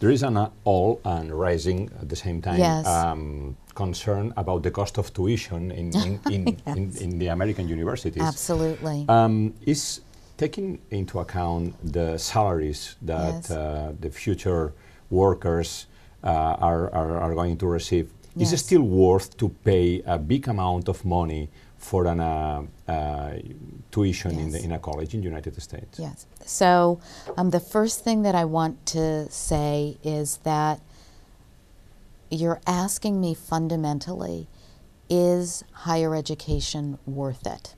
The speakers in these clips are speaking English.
There is an all and rising at the same time Yes. concern about the cost of tuition in the American universities. Absolutely. Is taking into account the salaries that Yes. the future workers are going to receive, is it Yes. still worth to pay a big amount of money for an tuition Yes. in a college in the United States? Yes. So the first thing that I want to say is that you're asking me fundamentally, is higher education worth it?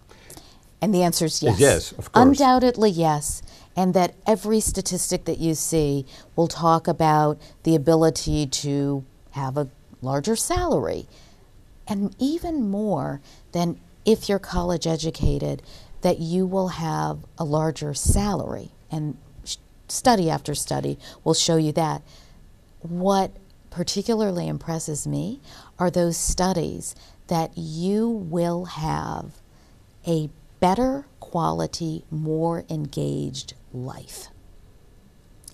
And the answer is yes. Yes, of course. Undoubtedly yes. And that every statistic that you see will talk about the ability to have a larger salary. And even more than if you're college educated, that you will have a larger salary. And study after study will show you that. What particularly impresses me are those studies that you will have a better quality, more engaged life.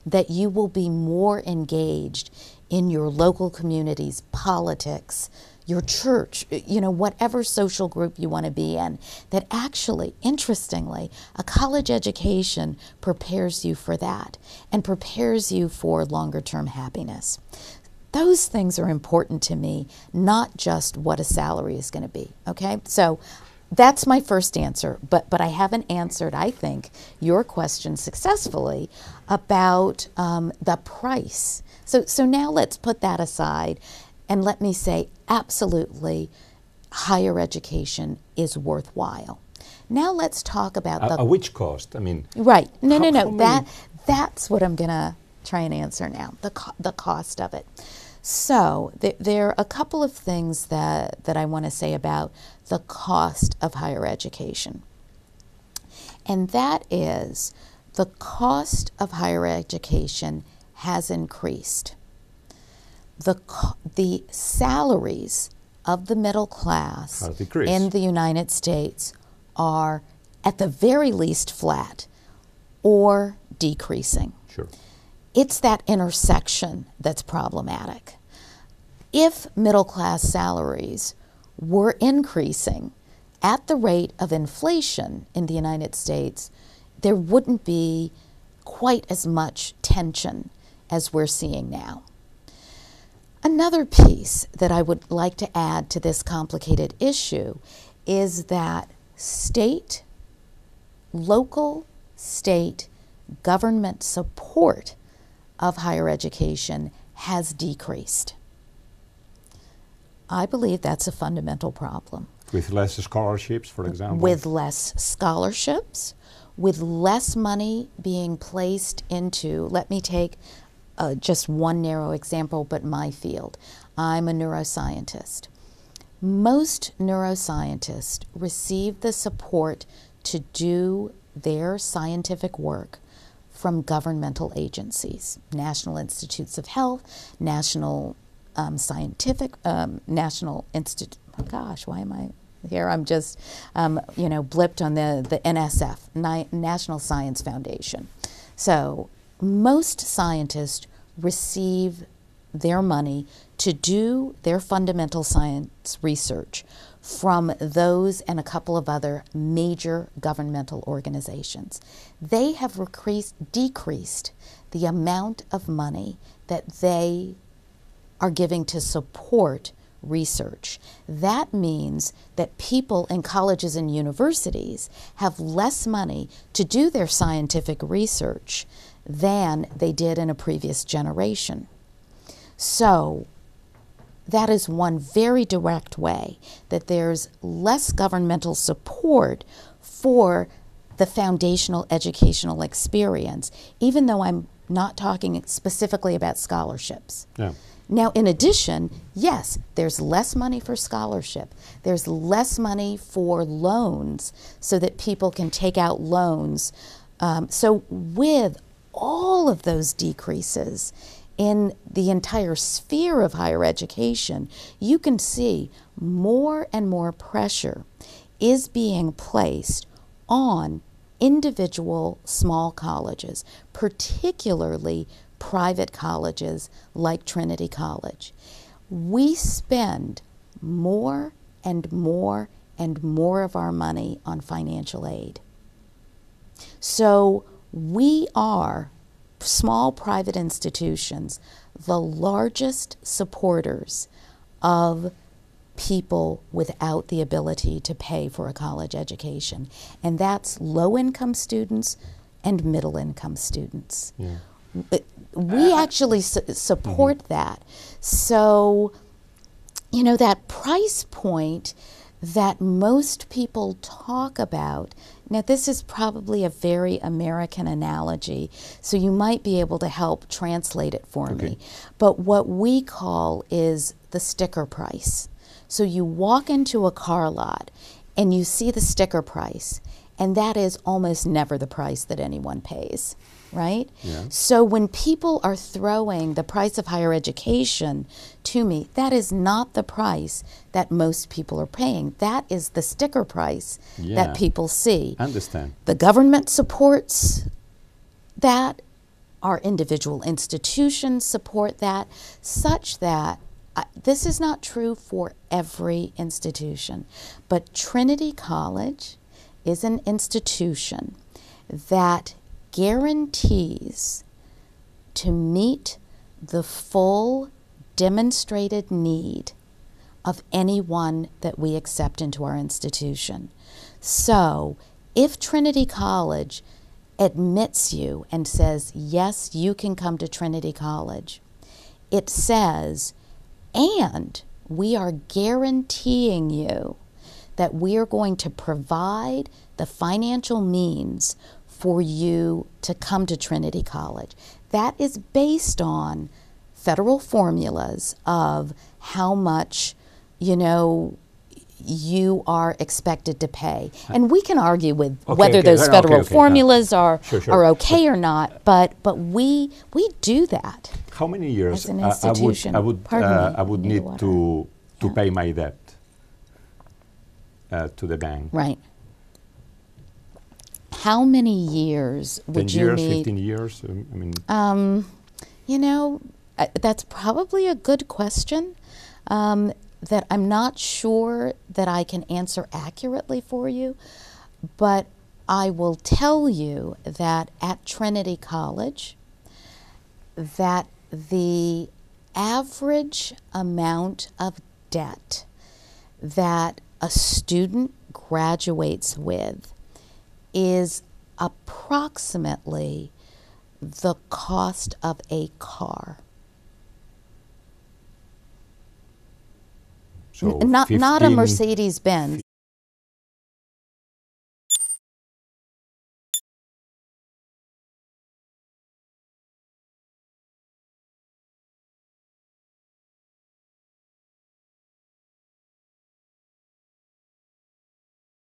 That you will be more engaged in your local communities, politics, your church, you know, whatever social group you want to be in. That actually, interestingly, a college education prepares you for that and prepares you for longer term happiness. Those things are important to me, not just what a salary is going to be, okay? So that's my first answer, but I haven't answered, I think, your question successfully about the price. So now let's put that aside and let me say absolutely higher education is worthwhile. Now let's talk about At which cost? I mean, right. No. how That's what I'm going to try and answer now, the cost of it. So there are a couple of things that I want to say about the cost of higher education. And that is the cost of higher education has increased. The salaries of the middle class in the United States are at the very least flat or decreasing. Sure. It's that intersection that's problematic. If middle class salaries were increasing at the rate of inflation in the United States, there wouldn't be quite as much tension as we're seeing now. Another piece that I would like to add to this complicated issue is that local state government support of higher education has decreased. I believe that's a fundamental problem. With less scholarships, for example? With less scholarships, with less money being placed into, let me take just one narrow example, but my field. I'm a neuroscientist. Most neuroscientists receive the support to do their scientific work from governmental agencies, National Institutes of Health, National National Institute, oh gosh, why am I here? I'm just, blipped on the NSF, National Science Foundation. So most scientists receive their money to do their fundamental science research from those and a couple of other major governmental organizations. They have decreased the amount of money that they are giving to support research. That means that people in colleges and universities have less money to do their scientific research than they did in a previous generation. So that is one very direct way that there's less governmental support for the foundational educational experience, even though I'm not talking specifically about scholarships. Yeah. Now, in addition, yes, there's less money for scholarship. There's less money for loans so that people can take out loans. So with all of those decreases in the entire sphere of higher education, you can see more and more pressure is being placed on individual small colleges, particularly private colleges like Trinity College. We spend more and more and more of our money on financial aid. So we are, small private institutions, the largest supporters of people without the ability to pay for a college education. And that's low-income students and middle-income students. Yeah. We actually support that. So, you know, that price point that most people talk about, now this is probably a very American analogy, so you might be able to help translate it for me. But what we call is the sticker price. So you walk into a car lot and you see the sticker price, and that is almost never the price that anyone pays, right? Yeah. So when people are throwing the price of higher education to me, that is not the price that most people are paying. That is the sticker price that people see. Understand. The government supports that. Our individual institutions support that, such that this is not true for every institution, but Trinity College is an institution that guarantees to meet the full demonstrated need of anyone that we accept into our institution. So if Trinity College admits you and says, yes, you can come to Trinity College, it says, and we are guaranteeing you that we are going to provide the financial means for you to come to Trinity College. That is based on federal formulas of how much, you know, you are expected to pay. And we can argue with whether those federal formulas are okay or not, but we do that. How many years as an institution? I would need to pay my debt to the bank? Right. How many years would you need? 10 years, 15 years? I mean, you know, that's probably a good question that I'm not sure that I can answer accurately for you, but I will tell you that at Trinity College, that the average amount of debt that a student graduates with is approximately the cost of a car. So not a Mercedes-Benz,